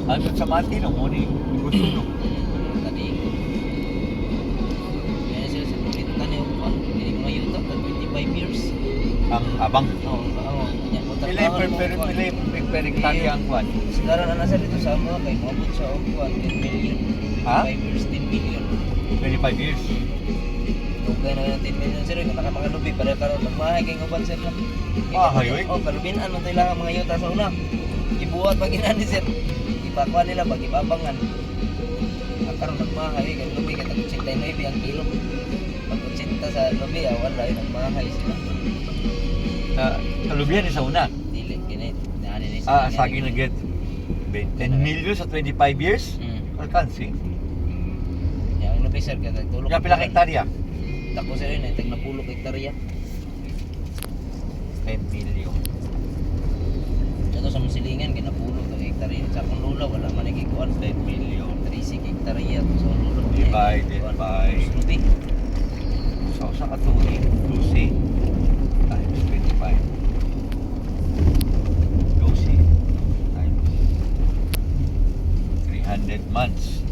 Ano sa Mati, no? Muni, gusto, no? Tadi ko. Kaya sila sa kulitan niyo ko. Hindi mga yuta, 25 years. Ang abang. Oo, oo. Kanya po Pilay, hektarya ang kwan. sekarang anak saya itu sama kayak mabut sa kuan 10 million. Ha? 5 years 10 million. 25 years. Tugay na 10 million sir, kung nakamakalubi para karon magmahay kay uban sir na. Mahay, oy. Oh, kalubinan man tayo mga yuta sa una. Ibuhat pag inani sir. Ipakuan nila pag ibabangan. Karon nagmahay kay lubi kay tag 89 ang kilo. Pag 80 sa lubi wala ay nagmahay sila. Kalubihan ni sa una. Dili kini daan ni Saging na get 10 million sa 25 years. Alkansi. Yang lubi sir kay tulog. Yung pila ka hektarya? Tako sir yun, tag na pulo hektarya. 10 million. Ito sa musilingan, kinapulo ka hektarya. Sa akong lula, wala man nagkikuan. 10 million. 36 hektarya. Sa akong lula, Divided by... Lubi. So, sa katuig, 12 times 25. 12 times 300 months.